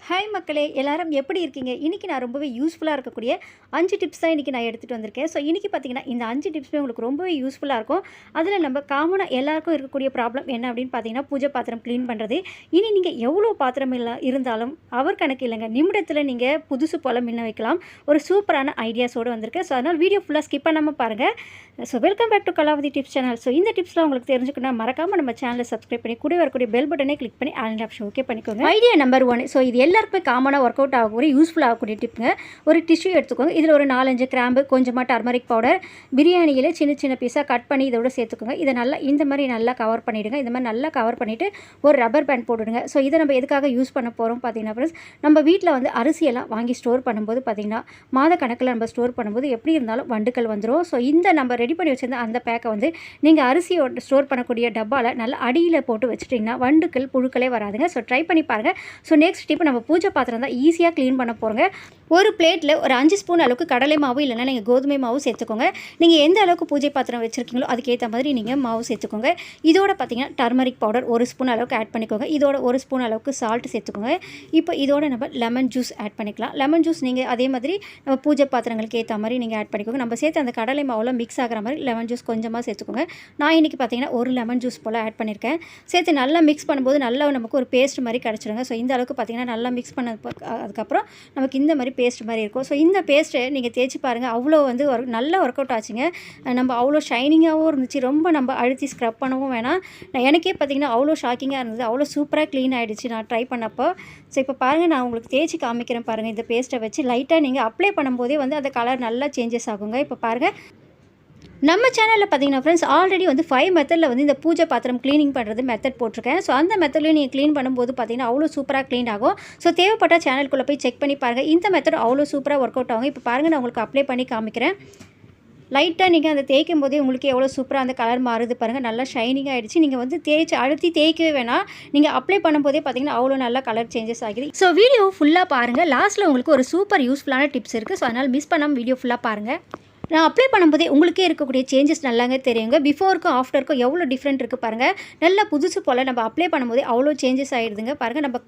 Hi மக்களே, எல்லாரும் எப்படி இருக்கீங்க? இன்றைக்கி நான் ரொம்பவே யூஸ்ஃபுல்லாக இருக்கக்கூடிய 5 டிப்ஸ் தான் இன்றைக்கி நான் எடுத்துகிட்டு வந்திருக்கேன். ஸோ இன்றைக்கி பார்த்தீங்கன்னா, இந்த 5 டிப்ஸுமே உங்களுக்கு ரொம்பவே யூஸ்ஃபுல்லாக இருக்கும். அதில் நம்ம காமனாக எல்லாருக்கும் இருக்கக்கூடிய ப்ராப்ளம் என்ன அப்படின்னு பார்த்தீங்கன்னா, பூஜை பாத்திரம் க்ளீன் பண்ணுறது. இனி நீங்கள் எவ்வளோ பாத்திரம் இருந்தாலும் அவர் கணக்கு இல்லைங்க. நிமிடத்தில் நீங்கள் புதுசு போல் மின்ன வைக்கலாம். ஒரு சூப்பரான ஐடியாஸோடு வந்திருக்கேன். ஸோ அதனால் வீடியோ ஃபுல்லாக ஸ்கிப் பண்ணாமல் பாருங்கள். So welcome back to Kalavathi tips channel. So இந்த டிப்ஸ்லாம் உங்களுக்கு தெரிஞ்சுக்கணும் மறக்காமல் நம்ம சேனலை சப்ஸ்கிரைப் பண்ணி கூட வரக்கூடிய பெல் பட்டனே கிளிக் பண்ணி ஆல் ஆப்ஷன் ஓகே பண்ணிக்கோங்க. Idea number 1. ஸோ இது எல்லாருக்குமே காமனாக ஒர்க் அவுட் ஆகக்கூடிய யூஸ்ஃபுல் ஆகக்கூடிய டிப்புங்க. ஒரு டிஷ்யூ எடுத்துக்கோங்க. இதில் ஒரு 4-5 கிராம்பு, கொஞ்சமாக டர்மரிக் பவுடர், பிரியாணியில் சின்ன சின்ன பீஸாக கட் பண்ணி இதோட சேர்த்துக்கோங்க. இதை நல்லா இந்த மாதிரி நல்லா கவர் பண்ணிவிடுங்க. இந்த மாதிரி நல்லா கவர் பண்ணிவிட்டு ஒரு ரப்பர் பேண்ட் போட்டுவிடுங்க. ஸோ இதை நம்ம எதுக்காக யூஸ் பண்ண போகிறோம் பார்த்தீங்கன்னா ஃப்ரெண்ட்ஸ், நம்ம வீட்டில் வந்து அரிசியெல்லாம் வாங்கி ஸ்டோர் பண்ணும்போது பார்த்திங்கன்னா மாத கணக்கில் நம்ம ஸ்டோர் பண்ணும்போது எப்படி இருந்தாலும் வண்டுக்கள் வந்துடும். ஸோ இந்த நம்ம ரெடி பண்ணி வச்சுருந்த அந்த பேக்கை வந்து நீங்கள் அரிசியோட ஸ்டோர் பண்ணக்கூடிய டப்பாவில் நல்லா அடியில் போட்டு வச்சுட்டிங்கன்னா வண்டுக்கள் புழுக்களே வராதுங்க. ஸோ ட்ரை பண்ணி பாருங்கள். ஸோ நெக்ஸ்ட் டிப், நம்ம பூஜை பாத்திரம் தான் ஈஸியாக க்ளீன் பண்ண போகிறோங்க. ஒரு பிளேட்டில் ஒரு 5 ஸ்பூன் அளவுக்கு கடலை மாவு இல்லைனா நீங்கள் கோதுமை மாவு சேர்த்துக்கோங்க. நீங்கள் எந்த அளவுக்கு பூஜை பாத்திரம் வச்சுருக்கீங்களோ அதுக்கேற்ற மாதிரி நீங்கள் மாவு சேர்த்துக்கோங்க. இதோட பார்த்தீங்கன்னா டர்மரிக் பவுடர் 1 ஸ்பூன் அளவுக்கு ஆட் பண்ணிக்கோங்க. இதோட 1 ஸ்பூன் அளவுக்கு சால்ட் சேர்த்துக்கோங்க. இப்போ இதோட நம்ம லெமன் ஜூஸ் ஆட் பண்ணிக்கலாம். லெமன் ஜூஸ் நீங்கள் அதே மாதிரி நம்ம பூஜை பாத்திரங்களுக்கு ஏற்ற மாதிரி நீங்கள் ஆட் பண்ணிக்கோங்க. நம்ம சேர்த்து அந்த கடலை மாவில் மிக்ஸ் ஆகிற மாதிரி லெமன் ஜூஸ் கொஞ்சமாக சேர்த்துக்கோங்க. நான் இன்றைக்கி பார்த்தீங்கன்னா ஒரு லெமன் ஜூஸ் போல் ஆட் பண்ணியிருக்கேன். சேர்த்து நல்லா மிக்ஸ் பண்ணும்போது நல்லா நமக்கு ஒரு பேஸ்ட் மாதிரி கிடச்சிடுங்க. ஸோ இந்த அளவுக்கு பார்த்தீங்கன்னா நல்லா மிக்ஸ் பண்ண அதுக்கப்புறம் நமக்கு இந்த மாதிரி பேஸ்ட் மாதிரி இருக்கும். ஸோ இந்த பேஸ்ட்டை நீங்கள் தேய்ச்சி பாருங்கள். அவ்வளோ வந்து நல்லா ஒர்க் அவுட் ஆச்சுங்க. நம்ம அவ்வளோ ஷைனிங்காகவும் இருந்துச்சு. ரொம்ப நம்ம அழுத்தி ஸ்க்ரப் பண்ணவும் வேணாம். எனக்கே பார்த்திங்கன்னா அவ்வளோ ஷாக்கிங்காக இருந்தது. அவ்வளோ சூப்பராக க்ளீன் ஆகிடுச்சு நான் ட்ரை பண்ணப்போ. ஸோ இப்போ பாருங்கள், நான் உங்களுக்கு தேய்ச்சி காமிக்கிறேன் பாருங்கள். இந்த பேஸ்ட்டை வச்சு லைட்டாக நீங்கள் அப்ளை பண்ணும்போதே வந்து அந்த கலர் நல்லா சேஞ்சஸ் ஆகுங்க. இப்போ பாருங்கள், நம்ம சேனலில் பார்த்தீங்கன்னா ஃப்ரெண்ட்ஸ் ஆல்ரெடி வந்து 5 மெத்தடில் வந்து இந்த பூஜை பாத்திரம் க்ளீனிங் பண்ணுறது மெத்தட் போட்டிருக்கேன். ஸோ அந்த மெத்தட்லேயும் நீங்கள் க்ளீன் பண்ணும்போது பார்த்தீங்கன்னா அவ்வளோ சூப்பராக க்ளீன் ஆகும். ஸோ தேவைப்பட்ட சேனலுக்குள்ளே போய் செக் பண்ணி பாருங்கள். இந்த மெத்தட் அவ்வளோ சூப்பராக ஒர்க் அவுட் ஆகும். இப்போ பாருங்கள், நான் உங்களுக்கு அப்ளை பண்ணி காமிக்கிறேன். லைட்டாக நீங்கள் அந்த தேய்க்கும் போதே உங்களுக்கு எவ்வளோ சூப்பராக அந்த கலர் மாறுது பாருங்கள். நல்லா ஷைனிங் ஆகிடுச்சு. நீங்கள் வந்து அழுத்தி தேய்க்கவே வேணாம். நீங்கள் அப்ளை பண்ணும்போதே பார்த்தீங்கன்னா அவ்வளோ நல்லா கலர் சேஞ்சஸ் ஆகிடுது. ஸோ வீடியோ ஃபுல்லாக பாருங்கள். லாஸ்ட்டில் உங்களுக்கு ஒரு சூப்பர் யூஸ்ஃபுல்லான டிப்ஸ் இருக்குது. ஸோ அதனால் மிஸ் பண்ணாமல் வீடியோ ஃபுல்லாக பாருங்கள். நான் அப்ளை பண்ணும்போதே உங்களுக்கே இருக்கக்கூடிய சேஞ்சஸ் நல்லாங்க தெரியுங்க. பிஃபோருக்கும் ஆஃப்டருக்கும் எவ்வளோ டிஃப்ரெண்ட் இருக்குது பாருங்கள். நல்லா புதுசு போல் நம்ம அப்ளை பண்ணும்போதே அவ்வளோ சேஞ்சஸ் ஆகிடுதுங்க. பாருங்கள், நம்ம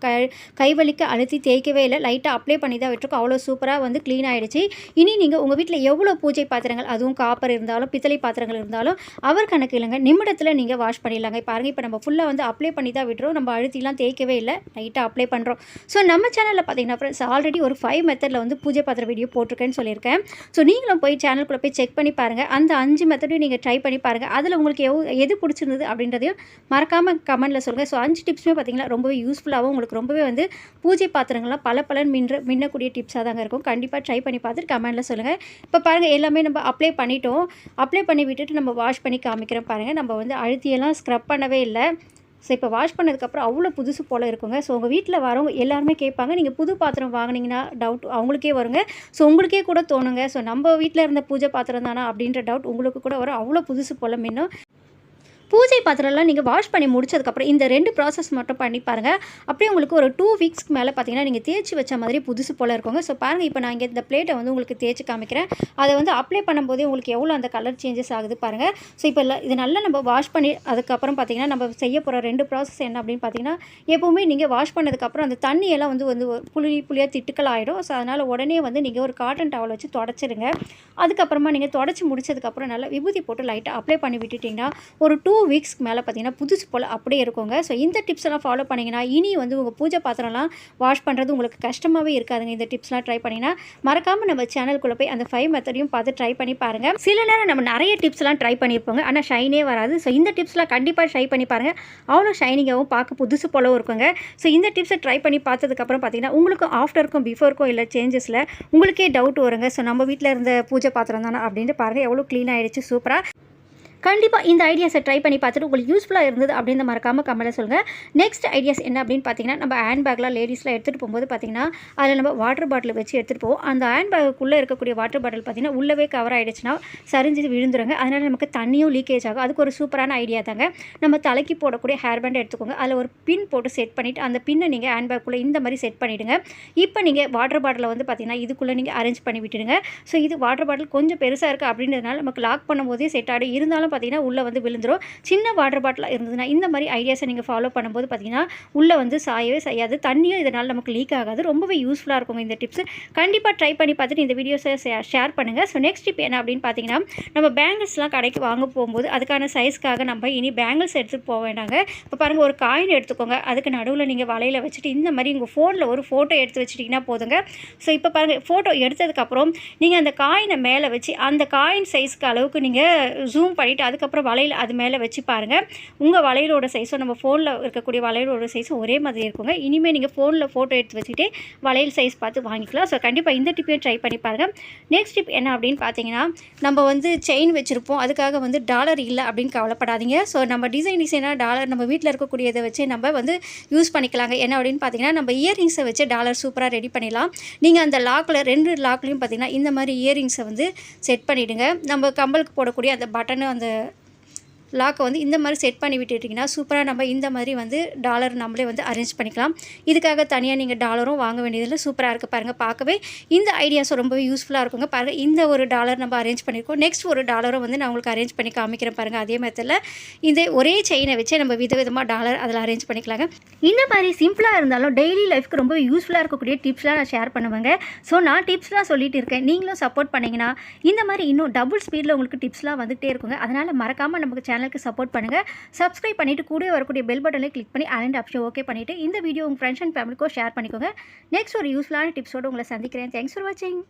கைவலிக்க அழுத்தி தேய்க்கவே இல்லை. லைட்டாக அப்ளை பண்ணி தான் விட்டுருக்கோம். அவ்வளோ சூப்பராக வந்து க்ளீன் ஆகிடுச்சு. இனி நீங்கள் உங்கள் வீட்டில் எவ்வளோ பூஜை பாத்திரங்கள், அதுவும் காப்பர் இருந்தாலும் பித்தளை பாத்திரங்கள் இருந்தாலும் அவர் கணக்கு இல்லைங்க. நிமிடத்தில் நீங்கள் வாஷ் பண்ணிடலாங்க. பாருங்கள், இப்போ நம்ம ஃபுல்லாக வந்து அப்ளை பண்ணி தான் விட்டுறோம். நம்ம அழுத்திலாம் தேய்க்கவே இல்லை, லைட்டாக அப்ளை பண்ணுறோம். ஸோ நம்ம சேனலில் பார்த்தீங்கன்னா ஃப்ரெண்ட்ஸ் ஆல்ரெடி ஒரு 5 மெத்தடில் வந்து பூஜை பாத்திரம் வீடியோ போட்டிருக்கேன்னு சொல்லியிருக்கேன். ஸோ நீங்களும் போய் சேனல் போய் செக் பண்ணி பாருங்கள். அந்த 5 மெத்தடையும் நீங்கள் ட்ரை பண்ணி பாருங்கள். அதில் உங்களுக்கு எது பிடிச்சிருந்தது அப்படின்றதையும் மறக்காமல் கமெண்ட்டில் சொல்லுங்கள். ஸோ 5 டிப்ஸுமே பார்த்தீங்கன்னா ரொம்பவே யூஸ்ஃபுல்லாகவும் உங்களுக்கு ரொம்பவே வந்து பூஜை பாத்திரங்கள்லாம் பலன் மின்னக்கூடிய டிப்ஸாக தாங்க இருக்கும். கண்டிப்பாக ட்ரை பண்ணி பார்த்துட்டு கமெண்ட்டில் சொல்லுங்கள். இப்போ பாருங்கள், எல்லாமே நம்ம அப்ளை பண்ணிட்டோம். அப்ளை பண்ணி விட்டுட்டு நம்ம வாஷ் பண்ணி காமிக்கிறோம் பாருங்கள். நம்ம வந்து அழுத்தியெல்லாம் ஸ்க்ரப் பண்ணவே இல்லை. ஸோ இப்போ வாஷ் பண்ணதுக்கப்புறம் அவ்வளோ புதுசு போல் இருக்குங்க. ஸோ உங்கள் வீட்டில் வரவங்க எல்லாருமே கேட்பாங்க, நீங்கள் புது பாத்திரம் வாங்கினீங்கன்னா டவுட் அவங்களுக்கே வருங்க. ஸோ உங்களுக்கே கூட தோணுங்க, ஸோ நம்ம வீட்டில் இருந்த பூஜை பாத்திரம் தானா அப்படின்ற டவுட் உங்களுக்கு கூட வரும். அவ்வளோ புதுசு போல் மின்னும். பூஜை பாத்திரம்லாம் நீங்கள் வாஷ் பண்ணி முடிச்சதுக்கப்புறம் இந்த 2 ப்ராசஸ் மட்டும் பண்ணி பாருங்கள். அப்படியே உங்களுக்கு ஒரு 2 வீக்ஸ்க்கு மேலே பார்த்தீங்கன்னா நீங்கள் தேய்ச்சி வச்ச மாதிரி புதுசு போல் இருக்குங்க. ஸோ பாருங்கள், இப்போ நான் இங்கே இந்த பிளேட்டை வந்து உங்களுக்கு தேய்ச்சி காமிக்கிறேன். அதை வந்து அப்ளை பண்ணும்போதே உங்களுக்கு எவ்வளோ அந்த கலர் சேஞ்சஸ் ஆகுது பாருங்கள். ஸோ இப்போ இது நல்லா நம்ம வாஷ் பண்ணி அதுக்கப்புறம் பார்த்தீங்கன்னா நம்ம செய்ய போகிற 2 ப்ராசஸ் என்ன அப்படின்னு பார்த்தீங்கன்னா, எப்போவுமே நீங்கள் வாஷ் பண்ணதுக்கப்புறம் அந்த தண்ணியெல்லாம் வந்து புளியாக திட்டுக்கள் ஆகிடும். ஸோ அதனால் உடனே வந்து நீங்கள் ஒரு காட்டன் டவல் வச்சு தொடச்சிடுங்க. அதுக்கப்புறமா நீங்கள் தொடச்சி முடிச்சதுக்கப்புறம் நல்லா விபூதி போட்டு லைட்டாக அப்ளை பண்ணி விட்டுட்டிங்கன்னா ஒரு 2 வீக்ஸ்க்கு மேலே பார்த்தீங்கன்னா புதுசு போல் அப்படியே இருக்குங்க. ஸோ இந்த டிப்ஸ் எல்லாம் ஃபாலோ பண்ணிங்கன்னா இனி வந்து உங்கள் பூஜை பாத்திரம்லாம் வாஷ் பண்ணுறது உங்களுக்கு கஷ்டமாகவே இருக்காதுங்க. இந்த டிப்ஸ்லாம் ட்ரை பண்ணிங்கன்னா மறக்காமல் நம்ம சேனலுக்குள்ளே போய் அந்த 5 மெத்தடையும் பார்த்து ட்ரை பண்ணி பாருங்கள். சில நேரம் நம்ம நிறைய டிப்ஸ்லாம் ட்ரை பண்ணியிருப்போங்க, ஆனால் ஷைனே வராது. ஸோ இந்த டிப்ஸ்லாம் கண்டிப்பாக ட்ரை பண்ணி பாருங்கள். அவ்வளோ ஷைனிங்காகவும் பார்க்க புதுசு போலவும் இருக்குங்க. ஸோ இந்த டிப்ஸை ட்ரை பண்ணி பார்த்ததுக்கப்புறம் பார்த்தீங்கன்னா உங்களுக்கும் ஆஃப்டருக்கும் பிஃபோருக்கும் இல்லை சேஞ்சஸில் உங்களுக்கே டவுட் வருங்க. ஸோ நம்ம வீட்டில் இருந்த பூஜை பாத்திரம் தானே அப்படின்ட்டு பாருங்கள், எவ்வளோ க்ளீன் ஆகிடுச்சு சூப்பராக. கண்டிப்பாக இந்த ஐடியாஸை ட்ரை பண்ணி பார்த்துட்டு உங்களுக்கு யூஸ்ஃபுல்லாக இருந்தது அப்படின்னு மறக்காமல் கமெண்ட்டில் சொல்லுங்கள். நெக்ஸ்ட் ஐடியாஸ் என்ன அப்படின்னு பார்த்தீங்கன்னா, நம்ம ஹேண்ட் பேக்லாம் லேடிஸ்லாம் எடுத்துகிட்டு போகும்போது பார்த்தீங்கன்னா அதில் நம்ம வாட்டர் பாட்டில் வச்சு எடுத்துகிட்டு போவோம். அந்த ஹேண்ட் பேக்குள்ளே இருக்கக்கூடிய வாட்டர் பாட்டில் பார்த்தீங்கன்னா உள்ளவே கவர் ஆகிடுச்சுன்னா சரிஞ்சு விழுந்துருங்க. அதனால் நமக்கு தண்ணியும் லீக்கேஜ் ஆகும். அதுக்கு ஒரு சூப்பரான ஐடியா தாங்க. நம்ம தலைக்கு போடக்கூடிய ஹேர் பேண்ட் எடுத்துக்கோங்க. அதில் ஒரு பின் போட்டு செட் பண்ணிவிட்டு அந்த பின்னை நீங்கள் ஹேண்ட் பேக்குள்ளே இந்த மாதிரி செட் பண்ணிவிடுங்க. இப்போ நீங்கள் வாட்டர் பாட்டிலை வந்து பார்த்தீங்கன்னா இதுக்குள்ளே நீங்கள் அரேஞ்ச் பண்ணி விட்டுடுங்க. ஸோ இது வாட்டர் பாட்டில் கொஞ்சம் பெருசாக இருக்குது அப்படின்றதுனால நமக்கு லாக் பண்ணும்போதே செட் ஆகிடும். இருந்தாலும் பார்த்திங்கன்னா உள்ளே வந்து விழுந்துரும். சின்ன வாட்டர் பாட்டிலாக இருந்ததுன்னா இந்த மாதிரி ஐடியாஸை நீங்கள் ஃபாலோ பண்ணும்போது பார்த்திங்கன்னா உள்ளே வந்து சாயவே செய்யாது. தண்ணியும் இதனால் நமக்கு லீக் ஆகாது. ரொம்பவே யூஸ்ஃபுல்லாக இருக்குங்க இந்த டிப்ஸு. கண்டிப்பாக ட்ரை பண்ணி பார்த்துட்டு இந்த வீடியோஸை ஷேர் பண்ணுங்கள். ஸோ நெக்ஸ்ட் டிப் என்ன அப்படின்னு பார்த்தீங்கன்னா, நம்ம பேங்கிள்ஸ்லாம் கடைக்கு வாங்க போகும்போது அதுக்கான சைஸ்க்காக நம்ம இனி பேங்கிள்ஸ் எடுத்துகிட்டு போக வேண்டாங்க. இப்போ பாருங்கள், ஒரு காயின் எடுத்துக்கோங்க. அதுக்கு நடுவில் நீங்கள் வலையில் வச்சுட்டு இந்த மாதிரி உங்கள் ஃபோனில் ஒரு ஃபோட்டோ எடுத்து வச்சுட்டிங்கன்னா போதுங்க. ஸோ இப்போ பாருங்கள், ஃபோட்டோ எடுத்ததுக்கப்புறம் நீங்கள் அந்த காயினை மேலே வச்சு அந்த காயின் சைஸ்க்கு அளவுக்கு நீங்கள் ஜூம் பண்ணிவிட்டு அதுக்கப்புறம் வலையில் அது மேலே வச்சு பாருங்கள். உங்கள் வளையலோட சைஸும் நம்ம ஃபோனில் இருக்கக்கூடிய வளையலோட சைஸும் ஒரே மாதிரி இருக்குங்க. இனிமேல் நீங்கள் ஃபோனில் ஃபோட்டோ எடுத்து வச்சுக்கிட்டே வளையல் சைஸ் பார்த்து வாங்கிக்கலாம். ஸோ கண்டிப்பாக இந்த டிப்பையும் ட்ரை பண்ணி பாருங்கள். நெக்ஸ்ட் டிப் என்ன அப்படின்னு பார்த்தீங்கன்னா, நம்ம வந்து செயின் வச்சுருப்போம். அதுக்காக வந்து டாலர் இல்லை அப்படின்னு கவலைப்படாதீங்க. ஸோ நம்ம டிசைனாக டாலர் நம்ம வீட்டில் இருக்கக்கூடியதை வச்சு நம்ம வந்து யூஸ் பண்ணிக்கலாங்க. என்ன அப்படின்னு பார்த்தீங்கன்னா, நம்ம இயரிங்ஸை வச்சு டாலர் சூப்பராக ரெடி பண்ணிடலாம். நீங்கள் அந்த லாக்கில் 2 லாக்லேயும் பார்த்தீங்கன்னா இந்த மாதிரி இயரிங்ஸை வந்து செட் பண்ணிவிடுங்க. நம்ம கம்பலுக்கு போடக்கூடிய அந்த பட்டனு அந்த லாக்கை வந்து இந்த மாதிரி செட் பண்ணி விட்டுட்டிங்கன்னா சூப்பராக நம்ம இந்த மாதிரி வந்து டாலர் நம்மளே வந்து அரேஞ்ச் பண்ணிக்கலாம். இதுக்காக தனியாக நீங்கள் டாலரும் வாங்க வேண்டியதில்லை. சூப்பராக இருக்குது பாருங்கள். பார்க்கவே இந்த ஐடியாஸும் ரொம்பவே யூஸ்ஃபுல்லாக இருக்குங்க. பாருங்கள், இந்த ஒரு டாலர் நம்ம அரேஞ்ச் பண்ணியிருக்கோம். நெக்ஸ்ட் ஒரு டாலரும் வந்து நான் உங்களுக்கு அரேஞ்ச் பண்ணி காமிக்கிறேன் பாருங்கள். அதே மெத்தடில் இந்த ஒரே செயினை வச்சு நம்ம விதவிதமாக டாலர் அதில் அரேஞ்ச் பண்ணிக்கலாங்க. இந்த மாதிரி சிம்பிளாக இருந்தாலும் டெய்லி லைஃப்க்கு ரொம்ப யூஸ்ஃபுல்லாக இருக்கக்கூடிய டிப்ஸ்லாம் நான் ஷேர் பண்ணுவேங்க. ஸோ நான் டிப்ஸ்லாம் சொல்லிட்டு இருக்கேன். நீங்களும் சப்போர்ட் பண்ணிங்கன்னா இந்த மாதிரி இன்னும் டபுள் ஸ்பீடில் உங்களுக்கு டிப்ஸ்லாம் வந்துகிட்டே இருக்குங்க. அதனால் மறக்காமல் நமக்கு சேனலுக்கு சப்போர்ட் பண்ணுங்கள். சப்ஸ்கிரைப் பண்ணிவிட்டு கூட வரக்கூடிய பெல் பட்டனை கிளிக் பண்ணி அண்ட் ஆப்ஷன் ஓகே பண்ணிவிட்டு இந்த வீடியோ உங்கள் ஃப்ரெண்ட்ஸ் அண்ட் ஃபேமிலிக்கோ ஷேர் பண்ணிக்கோங்க. நெக்ஸ்ட் ஒரு யூஸ்ஃபுல்லான டிப்ஸோடு உங்களை சந்திக்கிறேன். தேங்க்ஸ் ஃபார் வாட்சிங்.